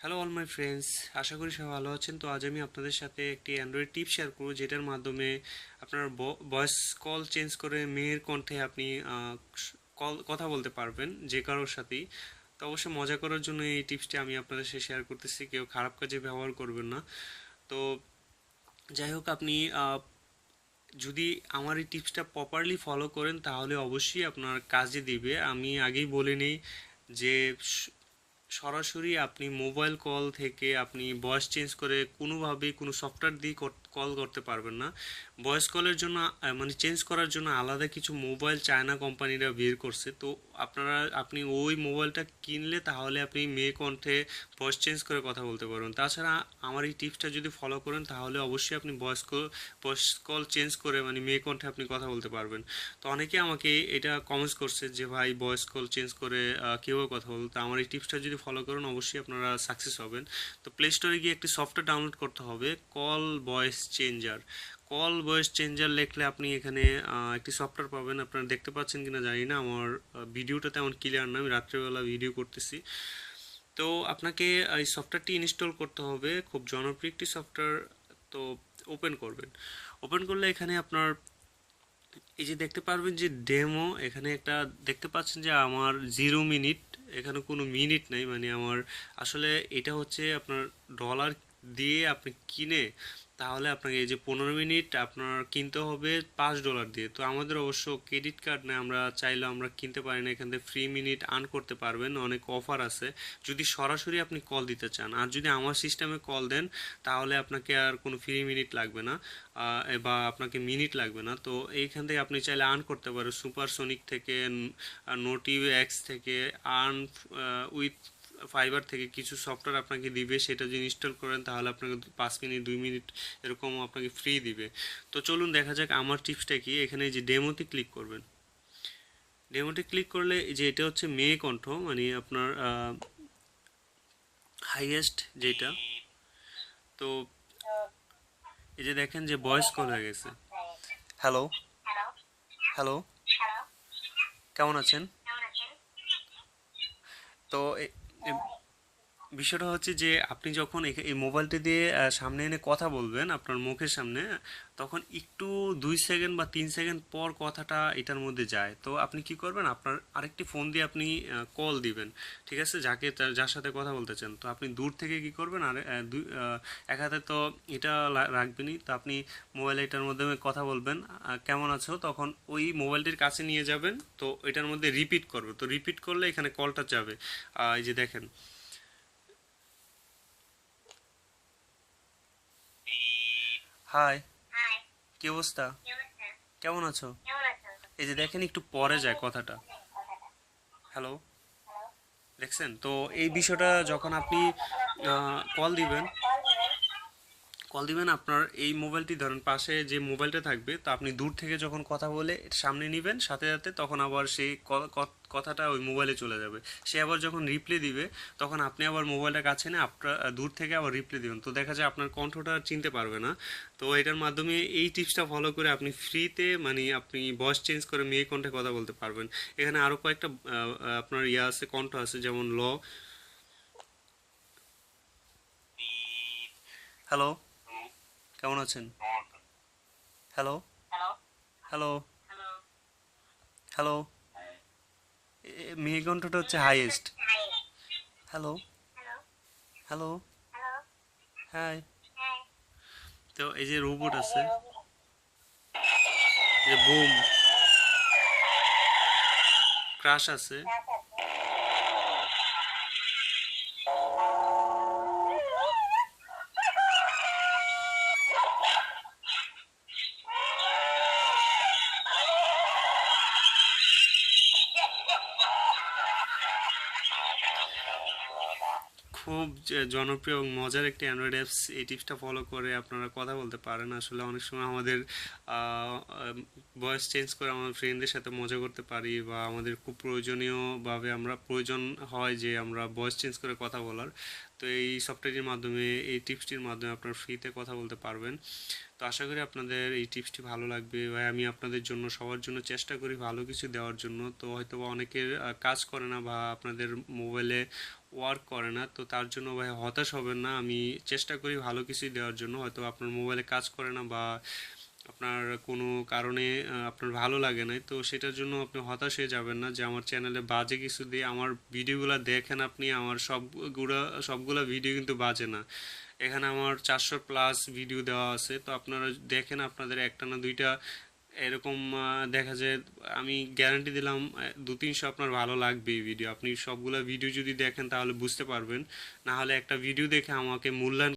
Hello all my friends, আশা করি সবাই ভালো আছেন। তো আজ আমি আপনাদের সাথে একটি অ্যান্ড্রয়েড টিপ শেয়ার করব, যেটার মাধ্যমে আপনার ভয়েস কল চেঞ্জ করে মেয়ের কণ্ঠে আপনি কল কথা বলতে পারবেন যে কারোর সাথেই। তো অবশ্যই মজা করার জন্য এই টিপসটি আমি আপনাদের সাথে শেয়ার করতেছি, কেউ খারাপ কাজে ব্যবহার করবেন না। তো যাই হোক, আপনি যদি আমার এই টিপসটা প্রপারলি ফলো করেন তাহলে অবশ্যই আপনার কাজে দিবে। আমি আগেই বলে নিই যে সরাসরি আপনি মোবাইল কল থেকে আপনি ভয়েস চেঞ্জ করে কোনোভাবেই কোনো সফটওয়্যার দিয়ে কল করতে পারবেন না। ভয়েস কলের জন্য মানে চেঞ্জ করার জন্য আলাদা কিছু মোবাইল চায়না কোম্পানিরা বের করছে। তো আপনি ওই মোবাইলটা কিনলে তাহলে আপনি মেয়ে কণ্ঠে ভয়েস চেঞ্জ করে কথা বলতে পারবেন। তাছাড়া আমার এই টিপসটা যদি ফলো করেন তাহলে অবশ্যই আপনি ভয়েস কল চেঞ্জ করে মানে মেয়ে কণ্ঠে আপনি কথা বলতে পারবেন। তো অনেকে আমাকে এটা কমেন্টস করছে যে ভাই ভয়েস কল চেঞ্জ করে কীভাবে কথা বলতে। আমার এই টিপসটা যদি ফলো করেন অবশ্যই আপনারা সাকসেস হবেন। তো প্লে স্টোরে গিয়ে একটি সফটওয়্যার ডাউনলোড করতে হবে, কল ভয়েস চেঞ্জার লিখলে আপনি এখানে একটি সফটওয়্যার পাবেন। আপনারা দেখতে পাচ্ছেন কিনা জানি না, আমার ভিডিওটা তেমন ক্লিয়ার না, আমি রাত্রেবেলা ভিডিও করতেছি। তো আপনাকে এই সফটওয়্যারটি ইনস্টল করতে হবে, খুব জনপ্রিয় একটি সফটওয়্যার। তো ওপেন করবেন, ওপেন করলে এখানে আপনার এই যে দেখতে পারবেন যে ডেমো, এখানে একটা দেখতে পাচ্ছেন যে আমার 0 মিনিট, এখানে কোনো মিনিট নাই। মানে আমার আসলে এটা হচ্ছে আপনার ডলার দিয়ে আপনি কিনে তাহলে আপনাকে এই যে 15 মিনিট আপনার কিনতে হবে $5 দিয়ে। তো আমাদের অবশ্য ক্রেডিট কার্ড নেই, আমরা চাইলে আমরা কিনতে পারি না। এখান থেকে ফ্রি মিনিট আর্ন করতে পারবেন, অনেক অফার আছে যদি সরাসরি আপনি কল দিতে চান। আর যদি আমার সিস্টেমে কল দেন তাহলে আপনাকে আর কোনো ফ্রি মিনিট লাগবে না, বা আপনাকে মিনিট লাগবে না। তো এইখান থেকে আপনি চাইলে আর্ন করতে পারেন সুপারসনিক থেকে, নোটিভ এক্স থেকে, আর্ন উইথ ফাইবার থেকে কিছু সফটওয়্যার আপনাকে দিবে। সেটা যদি ইনস্টল করেন তাহলে আপনাকে 5 মিনিট 2 মিনিট এরকম আপনাকে ফ্রি দিবে। তো চলুন দেখা যাক আমার টিপসটা কি। এখানে যে ডেমোতে ক্লিক করবেন, ডেমোতে ক্লিক করলে এই যে এটা হচ্ছে মেয়ে কণ্ঠ, মানে আপনার হাইয়েস্ট যেটা। তো এই যে দেখেন যে ভয়েস কল হয়ে গেছে। হ্যালো, হ্যালো, কেমন আছেন? তো বিষয়টা হচ্ছে যে আপনি যখন এই মোবাইলটা দিয়ে সামনে এনে কথা বলবেন আপনার মুখের সামনে, তখন একটু 2 সেকেন্ড বা 3 সেকেন্ড পর কথাটা এটার মধ্যে যায়। তো আপনি কি করবেন, আপনার আরেকটি ফোন দিয়ে আপনি কল দিবেন, ঠিক আছে, যার সাথে কথা বলতে চান। তো আপনি দূর থেকে কি করবেন, আর এক হাতে তো এটা রাখবেনই। তো আপনি মোবাইলে এটার মাধ্যমে কথা বলবেন, কেমন আছো, তখন ওই মোবাইলটির কাছে নিয়ে যাবেন। তো এটার মধ্যে রিপিট করবে, তো রিপিট করলে এখানে কলটা যাবে। এই যে দেখেন, হাই, কি অবস্থা, কেমন আছো, এই যে দেখেন একটু পরে যায় কথাটা। হ্যালো, দেখছেন? তো এই বিষয়টা যখন আপনি কল দিবেন আপনার এই মোবাইলটি ধরেন পাশে যে মোবাইলটা থাকবে, তো আপনি দূর থেকে যখন কথা বলে সামনে নিবেন সাথে সাথে, তখন আবার সেই কথাটা ওই মোবাইলে চলে যাবে। সে আবার যখন রিপ্লে দিবে তখন আপনি আবার মোবাইলটা কাছে নিয়ে আপনার দূর থেকে আবার রিপ্লে দিবেন। তো দেখা যায় আপনার কণ্ঠটা চিনতে পারবে না। তো এটার মাধ্যমে এই টিপসটা ফলো করে আপনি ফ্রিতে মানে আপনি ভয়েস চেঞ্জ করে মেয়ে কণ্ঠে কথা বলতে পারবেন। এখানে আরও কয়েকটা আপনার ইয়ে আছে, কণ্ঠ আছে, যেমন হ্যালো, কেমন আছেন, হ্যালো, হ্যালো, হ্যালো, মেয়ে কণ্ঠটা হচ্ছে হাইয়েস্ট। Hello, hello, high. তো এই যে রোবট আছে, এই যে বুম, ক্রাশ আছে। খুব জনপ্রিয় এবং মজার একটি অ্যান্ড্রয়েড অ্যাপস। এই টিপসটা ফলো করে আপনারা কথা বলতে পারেন। আসলে অনেক সময় আমাদের ভয়েস চেঞ্জ করে আমার ফ্রেন্ডদের সাথে মজা করতে পারি, বা আমাদের খুব প্রয়োজনীয়ভাবে আমরা প্রয়োজন হয় যে আমরা ভয়েস চেঞ্জ করে কথা বলার। তো এই সফটওয়্যারটির মাধ্যমে, এই টিপসটির মাধ্যমে আপনার ফ্রিতে কথা বলতে পারবেন। তো আশা করি আপনাদের এই টিপসটি ভালো লাগবে, ভাই। আমি আপনাদের জন্য সবার জন্য চেষ্টা করি ভালো কিছু দেওয়ার জন্য। তো হয়তো বা অনেকের কাজ করে না, বা আপনাদের মোবাইলে ওয়ার্ক করে না। তো তার জন্য ভাই হতাশ হবেন না, আমি চেষ্টা করি ভালো কিছুই দেওয়ার জন্য। হয়তো আপনার মোবাইলে কাজ করে না বা আপনার কোনো কারণে আপনার ভালো লাগে নাই, তো সেটার জন্য আপনি হতাশ হয়ে যাবেন না যে আমার চ্যানেলে বাজে কিছু দিয়ে। আমার ভিডিওগুলো দেখেন আপনি, আমার সবগুলা ভিডিও কিন্তু বাজে না। এখানে আমার 400 প্লাস ভিডিও দেওয়া আছে, তো আপনারা দেখেন, আপনাদের একটা না দুইটা এরকম দেখা যায়, আমি গ্যারান্টি দিলাম 200-300 আপনার ভালো লাগবে এই ভিডিও। আপনি সবগুলা ভিডিও যদি দেখেন তাহলে বুঝতে পারবেন, না হলে একটা ভিডিও দেখে আমাকে মূল্যায়ন